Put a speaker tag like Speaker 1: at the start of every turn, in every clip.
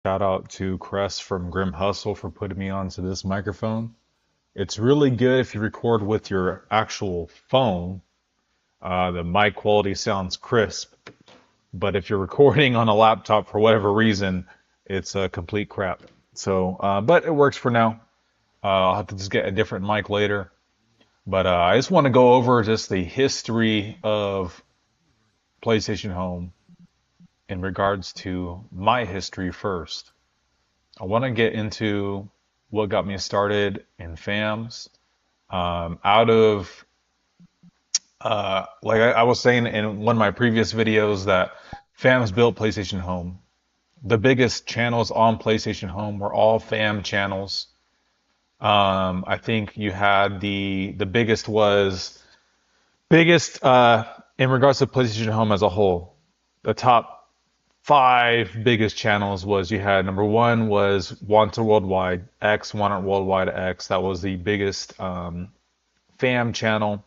Speaker 1: Shout out to Crest from Grim Hustle for putting me onto this microphone. It's really good if you record with your actual phone. The mic quality sounds crisp, but if you're recording on a laptop for whatever reason, it's a complete crap. So, but it works for now. I'll have to just get a different mic later. But I just want to go over just the history of PlayStation Home in regards to my history first. I want to get into what got me started in FAMs. Out of, like I was saying in one of my previous videos, that FAMs built PlayStation Home. The biggest channels on PlayStation Home were all FAM channels. I think you had the biggest was biggest in regards to PlayStation Home as a whole. The top five biggest channels was you had number one was Wanted Worldwide X, Wanted Worldwide X. That was the biggest fam channel,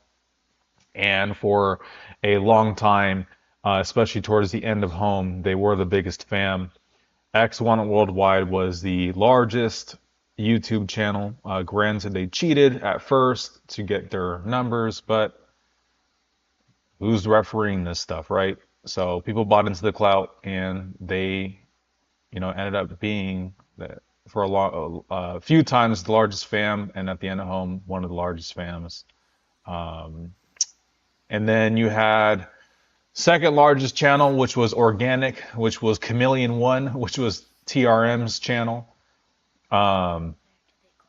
Speaker 1: and for a long time, especially towards the end of Home, they were the biggest fam. X Wanted Worldwide was the largest YouTube channel. Granted, they cheated at first to get their numbers, but who's refereeing this stuff, right? So people bought into the clout, and they, ended up being for a few times the largest fam, and at the end of Home, one of the largest fams. Um, and then you had second largest channel, which was organic, which was Chameleon One, which was TRM's channel. Um,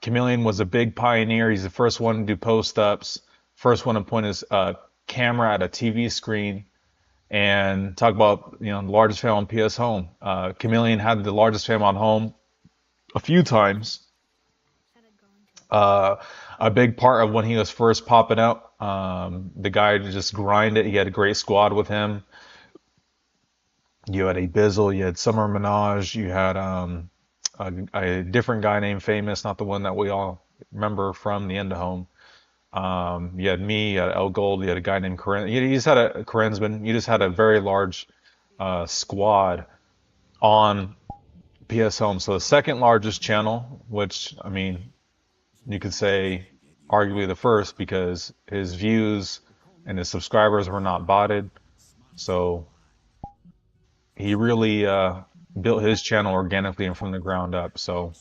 Speaker 1: Chameleon was a big pioneer. He's the first one to do post ups, first one to point his camera at a TV screen and talk about the largest fam on PS Home. Chameleon had the largest fam on Home a few times. Uh, a big part of when he was first popping out, the guy just grinded. He had a great squad with him. You had a Bizzle, you had Summer Minaj, you had a different guy named Famous, not the one that we all remember from the end of Home. You had me, you had El Gold, you had a guy named Corinne. You just had a Corinnesman. You just had a very large squad on PS Home. So the second largest channel, which I mean, you could say arguably the first because his views and his subscribers were not botted. So he really built his channel organically and from the ground up. So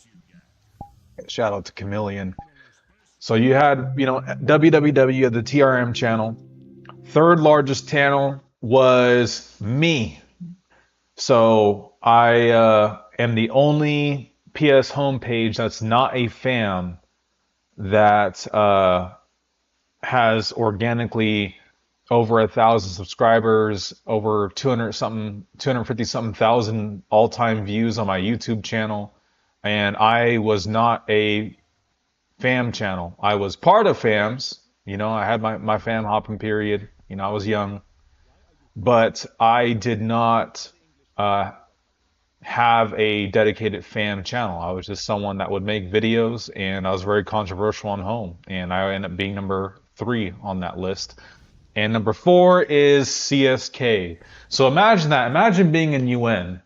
Speaker 1: shout out to Chameleon. So you had, WWW, the TRM channel. Third largest channel was me. So I am the only PS homepage that's not a fam that has organically over 1,000 subscribers, over 200 something, 250 something thousand all-time views on my YouTube channel. And I was not a fam channel. I was part of fams. I had my fam hopping period. I was young, but I did not uh, have a dedicated fam channel. I was just someone that would make videos, and I was very controversial on Home, and I ended up being number three on that list. And number four is CSK. So imagine that. Imagine being in UN,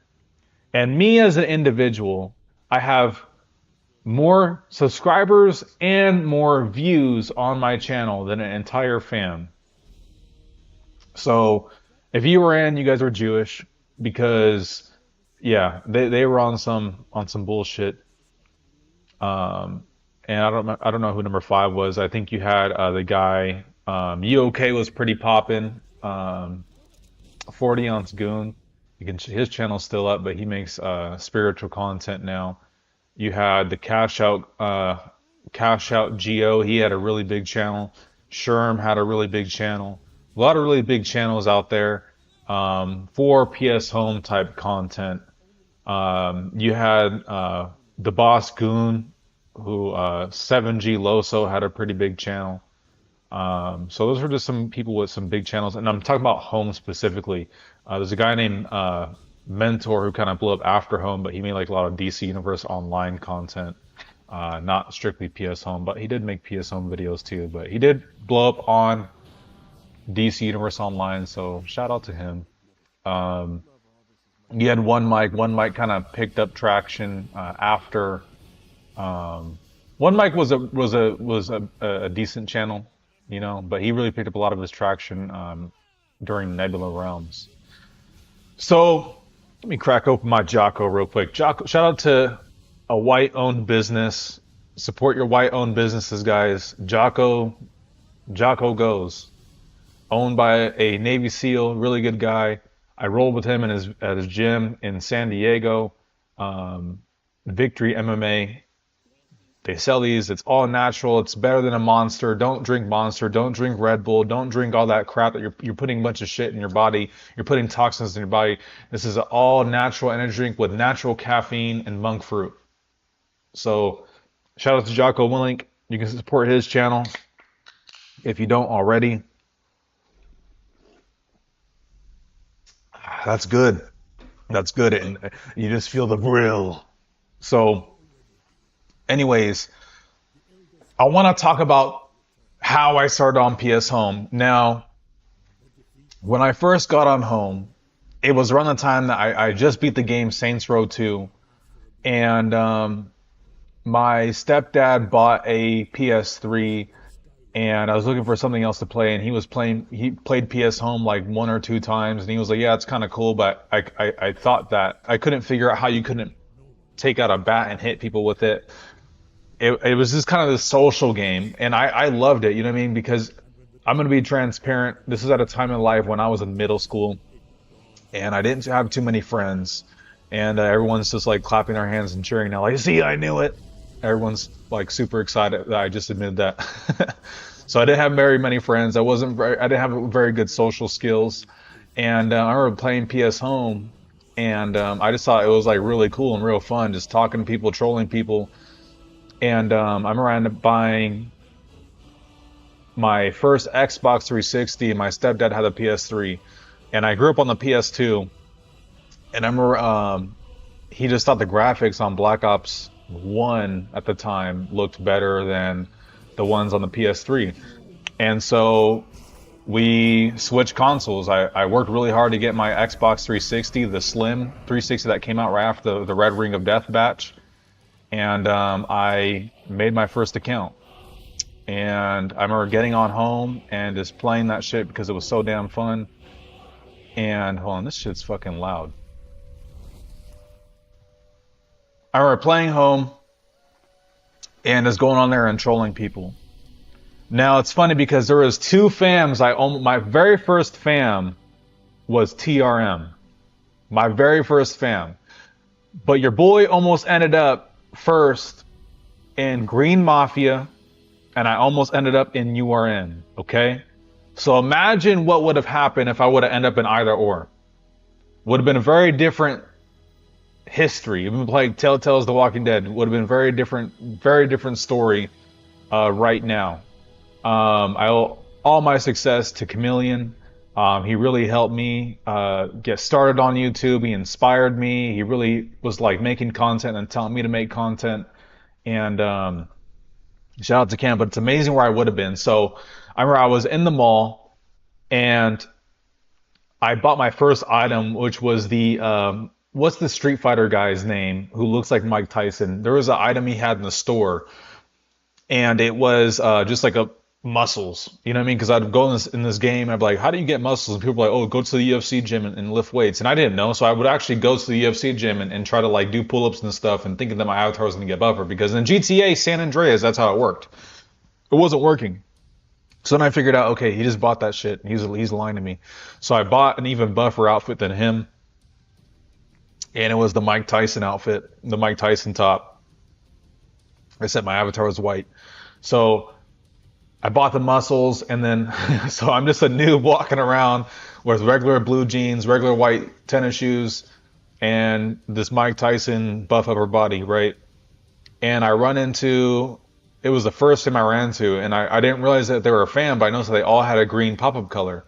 Speaker 1: and me as an individual, I have more subscribers and more views on my channel than an entire fam. So if you were in, you guys were Jewish because yeah, they were on some bullshit. Um, and I don't know who number five was. I think you had the guy UK was pretty poppin'. 40 ounce goon. His channel's still up, but he makes spiritual content now. You had the Cash Out Geo. He had a really big channel. Sherm had a really big channel. A lot of really big channels out there for PS Home type content. You had the Boss Goon, who 7G Loso had a pretty big channel. So those were just some people with some big channels, and I'm talking about Home specifically. There's a guy named Mentor who kind of blew up after Home, but he made like a lot of DC Universe online content, not strictly PS Home, but he did make PS Home videos too. But he did blow up on DC Universe Online, so shout out to him. Um, You had one mic. One mic kind of picked up traction after. Um, one mic was a decent channel, you know, but he really picked up a lot of his traction during Nebula Realms. So let me crack open my Jocko real quick. Jocko, shout out to a white-owned business. Support your white-owned businesses, guys. Jocko goes. Owned by a Navy SEAL, really good guy. I rolled with him in his at his gym in San Diego. Um, Victory MMA. They sell these. It's all natural. It's better than a Monster. Don't drink Monster. Don't drink Red Bull. Don't drink all that crap that you're putting a bunch of shit in your body. You're putting toxins in your body. This is an all natural energy drink with natural caffeine and monk fruit. So shout out to Jocko Willink. You can support his channel if you don't already. That's good. That's good. And you just feel the grill. So, anyways, I want to talk about how I started on PS Home. Now, when I first got on Home, it was around the time that I just beat the game Saints Row 2, and my stepdad bought a PS3, and I was looking for something else to play, and he played PS Home like one or two times, and he was like, yeah, it's kind of cool, but I thought that I couldn't figure out how you couldn't take out a bat and hit people with it. It was just kind of this social game, and I loved it, you know what I mean? Because I'm going to be transparent. This is at a time in life when I was in middle school, and I didn't have too many friends, and everyone's just like clapping their hands and cheering now, like, see, I knew it. Everyone's like super excited that I just admitted that. So I didn't have very many friends. I didn't have very good social skills, and I remember playing PS Home, and I just thought it was like really cool and real fun, just talking to people, trolling people. And I remember I ended up buying my first Xbox 360, and my stepdad had a PS3, and I grew up on the PS2. And I remember he just thought the graphics on Black Ops 1 at the time looked better than the ones on the PS3. And so we switched consoles. I worked really hard to get my Xbox 360, the Slim 360 that came out right after the Red Ring of Death batch. And I made my first account. And I remember getting on Home and just playing that shit because it was so damn fun. And hold on, this shit's fucking loud. I remember playing Home and just going on there and trolling people. Now it's funny because there was two fams. My very first fam was TRM. My very first fam. But your boy almost ended up first in Green Mafia, and I almost ended up in URN. Okay? So imagine what would have happened if I would have ended up in either or. Would have been a very different history. Even playing Telltale's The Walking Dead would have been very different story right now. I owe all my success to Chameleon. He really helped me get started on YouTube. He inspired me. He really was like making content and telling me to make content. And shout out to Cam, but it's amazing where I would have been. So I remember I was in the mall and I bought my first item, which was the what's the Street Fighter guy's name who looks like Mike Tyson? There was an item he had in the store, and it was just like a muscles. You know what I mean? Because I'd go in this game and I'd be like, how do you get muscles? And people were like, oh, go to the UFC gym and lift weights. And I didn't know, so I would actually go to the UFC gym and try to like do pull-ups and stuff and thinking that my avatar was going to get buffer. Because in GTA San Andreas, that's how it worked. It wasn't working. So then I figured out, okay, he just bought that shit. He's lying to me. So I bought an even buffer outfit than him. And it was the Mike Tyson outfit, the Mike Tyson top. I said my avatar was white. So I bought the muscles, and then, so I'm just a noob walking around with regular blue jeans, regular white tennis shoes, and this Mike Tyson buff upper body, right? And I run into, it was the first time I ran into, and I didn't realize that they were a fan, but I noticed that they all had a green pop-up color.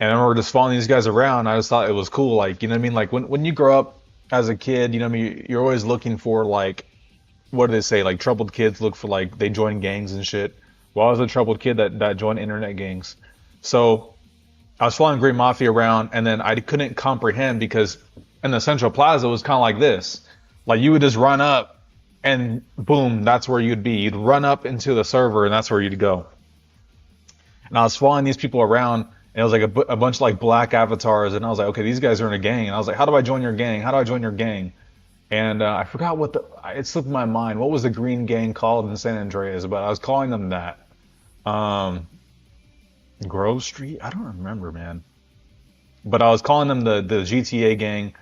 Speaker 1: And I remember just following these guys around. I just thought it was cool. Like, you know what I mean? Like when you grow up as a kid, you know what I mean? You're always looking for like, what do they say? Like troubled kids look for like, they join gangs and shit. Well, I was a troubled kid that joined internet gangs. So I was following Green Mafia around, and then I couldn't comprehend because And the Central Plaza was kind of like this. Like you would just run up and boom, that's where you'd be. You'd run up into the server and that's where you'd go. And I was following these people around and it was like a bunch of like black avatars. And I was like, okay, these guys are in a gang. And I was like, how do I join your gang? How do I join your gang? And I forgot it slipped my mind. What was the green gang called in San Andreas? But I was calling them that. Um, Grove Street? I don't remember, man. But I was calling them the GTA gang,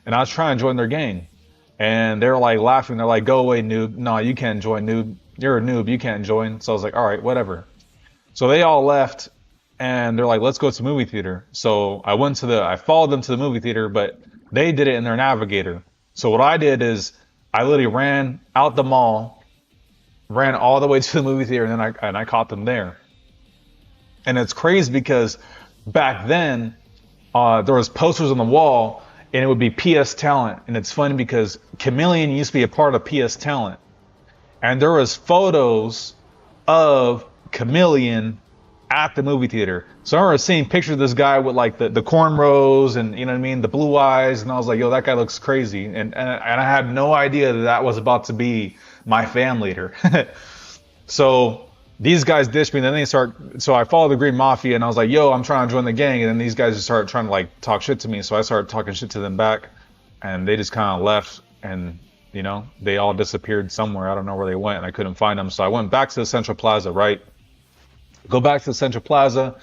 Speaker 1: and I was trying to join their gang. And they were like laughing. They're like, "Go away, noob. No, you can't join, noob. You're a noob. You can't join." So I was like, "All right, whatever." So they all left, and they're like, "Let's go to the movie theater." So I followed them to the movie theater, but they did it in their navigator. So what I did is I literally ran out the mall, ran all the way to the movie theater, and then I caught them there. And it's crazy because back then there was posters on the wall, and it would be PS Talent. And it's funny because Chameleon used to be a part of PS Talent, and there was photos of Chameleon at the movie theater. So I remember seeing pictures of this guy with like the cornrows and you know what I mean, the blue eyes, and I was like, yo, that guy looks crazy. And I had no idea that was about to be my fan leader. So these guys ditched me, and then so I followed the Green Mafia, and I was like, yo, I'm trying to join the gang, and then these guys just started trying to like talk shit to me, so I started talking shit to them back, and they just kind of left, and you know, they all disappeared somewhere. I don't know where they went, and I couldn't find them, so I went back to the Central Plaza, right? Go back to the Central Plaza,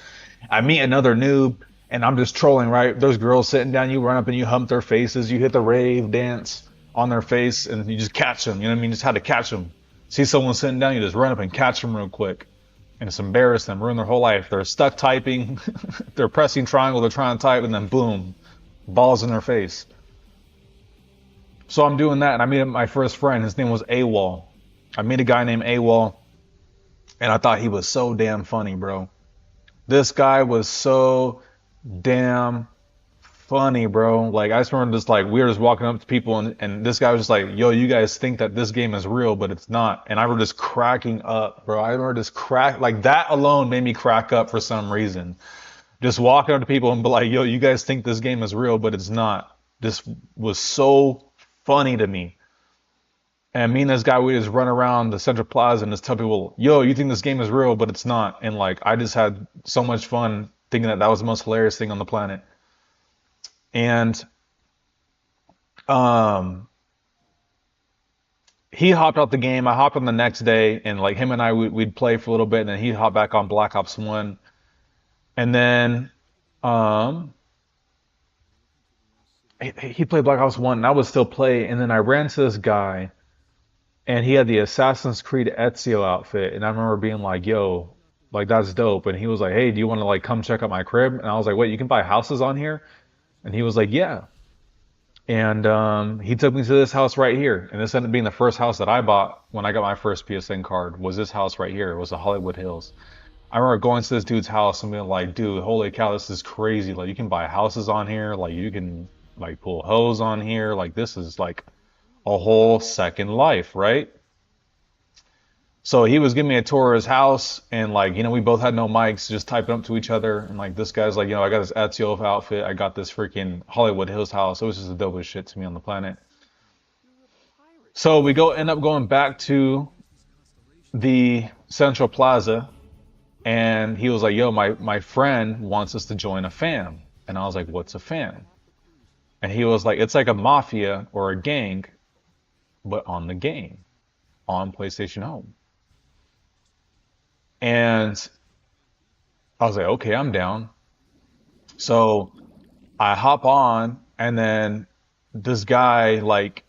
Speaker 1: I meet another noob, and I'm just trolling, right? There's girls sitting down, you run up and you hump their faces, you hit the rave dance on their face, and you just catch them, you know what I mean? Just had to catch them. See someone sitting down, you just run up and catch them real quick. And it's embarrassing them, ruin their whole life. They're stuck typing, they're pressing triangle, they're trying to type, and then boom, balls in their face. So I'm doing that, and I meet my first friend. His name was AWOL. I meet a guy named AWOL, and I thought he was so damn funny, bro. This guy was so damn funny, bro. Like I just remember just like we were just walking up to people and this guy was just like, yo, you guys think that this game is real, but it's not. And I remember just cracking up, bro. I remember just like that alone made me crack up for some reason. Just walking up to people and be like, yo, you guys think this game is real, but it's not. This was so funny to me. And me and this guy, we just run around the Central Plaza and just tell people, yo, you think this game is real, but it's not. And like I just had so much fun thinking that was the most hilarious thing on the planet. And um, he hopped out the game. I hopped on the next day, and like him and we'd play for a little bit, and then he'd hop back on Black Ops 1. And then um, he played Black Ops 1, and I would still play. And then I ran to this guy, and he had the Assassin's Creed Ezio outfit. And I remember being like, yo, like that's dope. And he was like, hey, do you want to like come check out my crib? And I was like, wait, you can buy houses on here? And he was like, yeah. And he took me to this house right here. And this ended up being the first house that I bought when I got my first PSN card, was this house right here. It was the Hollywood Hills. I remember going to this dude's house and being like, dude, holy cow, this is crazy. Like you can buy houses on here. Like you can like pull hose on here. Like this is like a whole second life, right? So he was giving me a tour of his house, and like, you know, we both had no mics, just typing up to each other. And like, this guy's like, you know, I got this Ezio outfit, I got this freaking Hollywood Hills house. It was just the dopest shit to me on the planet. So we end up going back to the Central Plaza, and he was like, yo, my friend wants us to join a fam. And I was like, what's a fam? And he was like, it's like a mafia or a gang, but on the game, on PlayStation Home. And I was like, okay, I'm down. So I hop on, and then this guy like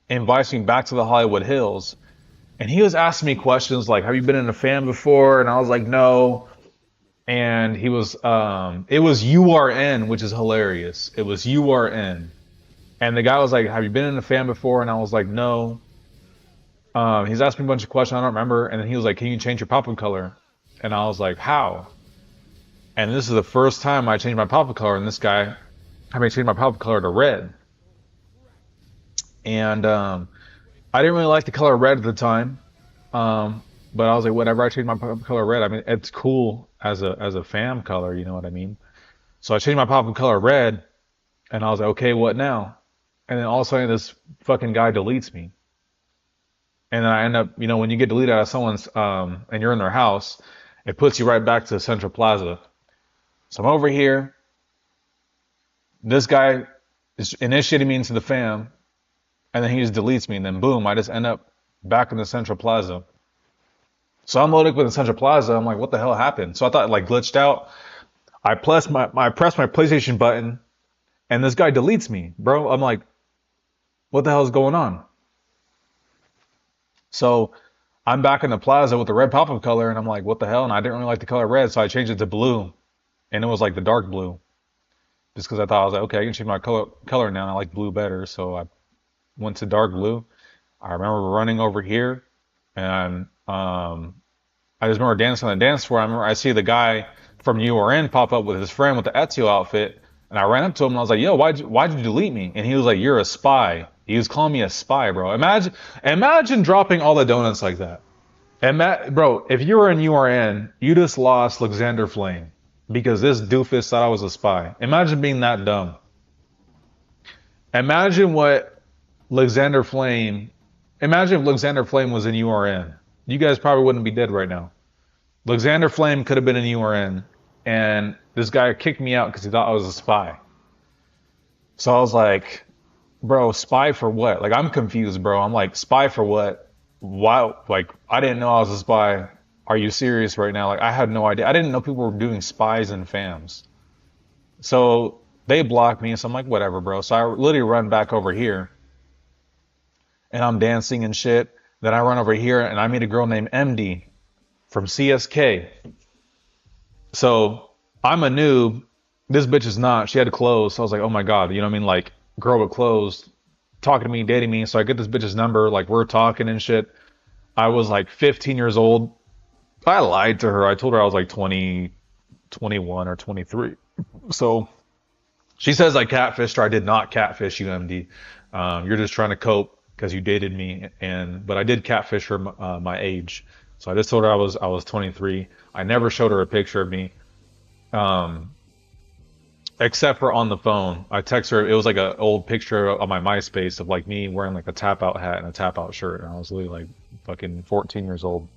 Speaker 1: invites me back to the Hollywood Hills, and he was asking me questions like, have you been in a fan before? And I was like, no. And it was URN, which is hilarious. It was URN. And the guy was like, have you been in a fan before? And I was like, no. He's asked me a bunch of questions I don't remember, and then he was like, can you change your pop-up color? And I was like, how? And this is the first time I changed my pop-up color, and this guy had me change my pop-up color to red. And I didn't really like the color red at the time, but I was like, whatever, I changed my pop-up color red. I mean, it's cool as a fam color, you know what I mean? So I changed my pop-up color red, And I was like, okay, what now? And then all of a sudden this fucking guy deletes me. And then I end up, when you get deleted out of someone's, and you're in their house, it puts you right back to Central Plaza. So I'm over here. This guy is initiating me into the fam, and then he just deletes me, and then boom, I just end up back in the Central Plaza. So I'm loaded up in the Central Plaza. I'm like, what the hell happened? So I thought it like glitched out. I press my PlayStation button, and this guy deletes me, bro. I'm like, what the hell is going on? So I'm back in the plaza with the red pop-up color, and I'm like, what the hell? And I didn't really like the color red, so I changed it to blue, and it was like the dark blue, just because I thought I was like, okay, I can change my color now. And I like blue better, so I went to dark blue. I remember running over here, and I just remember dancing on the dance floor. I remember I see the guy from URN pop up with his friend with the Ezio outfit, and I ran up to him and I was like, "Yo, why'd you delete me?" And he was like, "You're a spy." He was calling me a spy, bro. Imagine dropping all the donuts like that. Bro, if you were in URN, you just lost Lexander Flame because this doofus thought I was a spy. Imagine being that dumb. Imagine what Alexander Flame. Imagine if Alexander Flame was in URN. You guys probably wouldn't be dead right now. Alexander Flame could have been in URN, and this guy kicked me out because he thought I was a spy. So I was like, bro, spy for what? Like, I'm confused, bro. I'm like, spy for what? Why? Like, I didn't know I was a spy. Are you serious right now? Like, I had no idea. I didn't know people were doing spies and fams. So they blocked me, so I'm like, whatever, bro. So I literally run back over here, and I'm dancing and shit. Then I run over here, and I meet a girl named MD from CSK. So I'm a noob. This bitch is not. She had clothes. So I was like, oh my God, you know what I mean? Like, girl with clothes talking to me, dating me. So I get this bitch's number. Like, we're talking and shit. I was like 15 years old. I lied to her. I told her I was like 20, 21 or 23. So she says I catfished her. I did not catfish you, MD. You're just trying to cope because you dated me, but I did catfish her my age. So I just told her I was 23. I never showed her a picture of me, um, except for on the phone. I text her. It was like an old picture on my MySpace of like me wearing like a tap out hat and a tap out shirt, and I was literally like fucking 14 years old.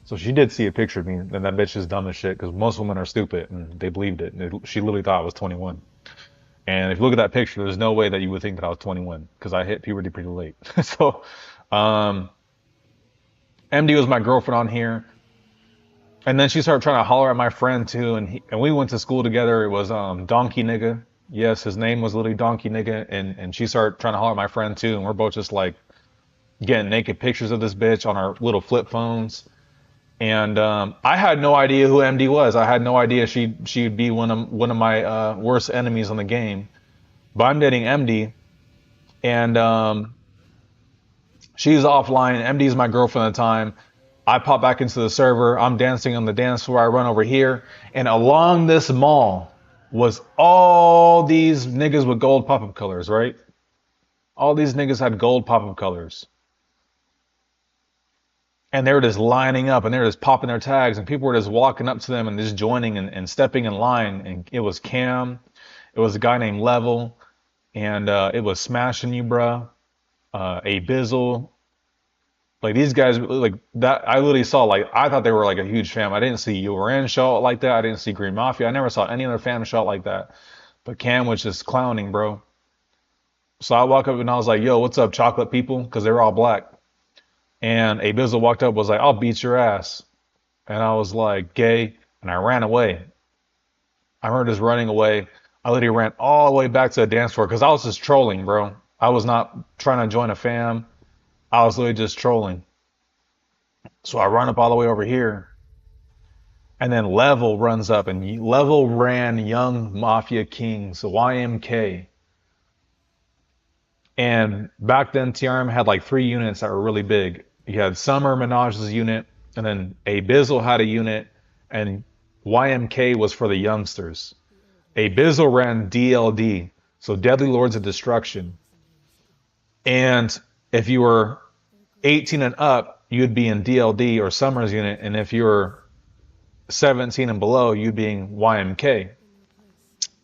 Speaker 1: So she did see a picture of me, and that bitch is dumb as shit because most women are stupid and they believed it. She literally thought I was 21. And if you look at that picture, there's no way that you would think that I was 21 because I hit puberty pretty late. So, um, MD was my girlfriend on here. And then she started trying to holler at my friend too. And we went to school together. It was Donkey Nigga. Yes, his name was literally Donkey Nigga. And she started trying to holler at my friend too. And we're both just like getting naked pictures of this bitch on our little flip phones. And I had no idea who MD was. I had no idea she'd be one of my worst enemies on the game. But I'm dating MD, and she's offline. MD's my girlfriend at the time. I pop back into the server. I'm dancing on the dance floor. I run over here, and along this mall was all these niggas with gold pop-up colors, right? All these niggas had gold pop-up colors. And they were just lining up and they were just popping their tags and people were just walking up to them and just joining and stepping in line. And it was Cam, it was a guy named Level, and it was Smashing You, bruh, a Bizzle. Like these guys, like that, I literally saw, like, I thought they were like a huge fam. I didn't see URN show out like that. I didn't see Green Mafia. I never saw any other fam show out like that. But Cam was just clowning, bro. So I walk up and I was like, yo, what's up, chocolate people? Because they were all black. And a Bizzle walked up, was like, I'll beat your ass. And I was like, gay. And I ran away. I remember just running away. I literally ran all the way back to the dance floor because I was just trolling, bro. I was not trying to join a fam. I was literally just trolling. So I run up all the way over here. And then Level runs up, and Level ran Young Mafia Kings, YMK. And back then, TRM had like 3 units that were really big. You had Summer Minaj's unit, and then a Bizzle had a unit, and YMK was for the youngsters. A Bizzle ran DLD, so Deadly Lords of Destruction. And if you were 18 and up, you'd be in DLD or Summer's unit, and if you were 17 and below, you'd be in YMK.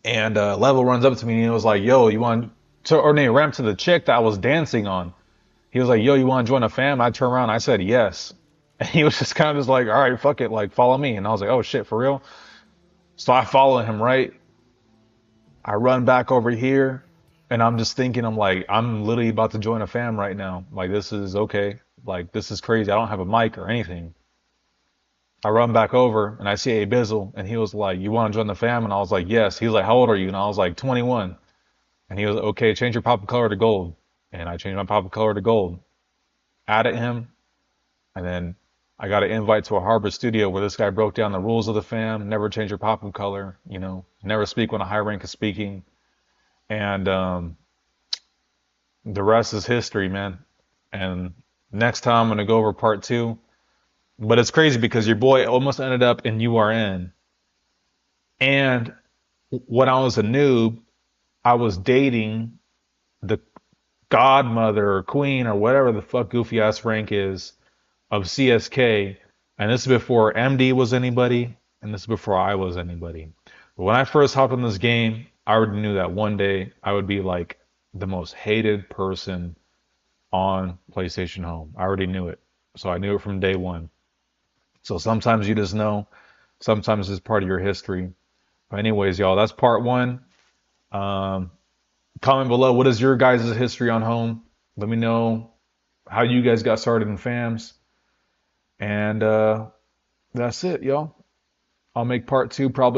Speaker 1: And Level runs up to me and he was like, "Yo, you want to?" Or no, ran up to the chick that I was dancing on. He was like, "Yo, you want to join a fam?" I turned around, I said yes, and he was just kind of just like, "All right, fuck it, like follow me." And I was like, "Oh shit, for real?" So I follow him, right? I run back over here, and I'm just thinking, I'm like, I'm literally about to join a fam right now. Like this is okay. Like this is crazy. I don't have a mic or anything. I run back over and I see A Bizzle, and he was like, "You want to join the fam?" And I was like, "Yes." He was like, "How old are you?" And I was like, 21. And he was like, "Okay, change your pop color to gold." And I changed my pop color to gold. Added him, and then I got an invite to a Harvard studio where this guy broke down the rules of the fam. Never change your pop color. Never speak when a high rank is speaking. And the rest is history, man. And next time I'm gonna go over part two. But it's crazy because your boy almost ended up in URN. And when I was a noob, I was dating the godmother or queen or whatever the fuck goofy ass rank is of CSK. And this is before MD was anybody, and this is before I was anybody. But when I first hopped on this game, I already knew that one day I would be like the most hated person on PlayStation Home. I already knew it. So I knew it from day one. So sometimes you just know, sometimes it's part of your history. But anyways, y'all, that's part one. Um, Comment below, what is your guys' history on home? Let me know how you guys got started in fams. And that's it, y'all. I'll make part two probably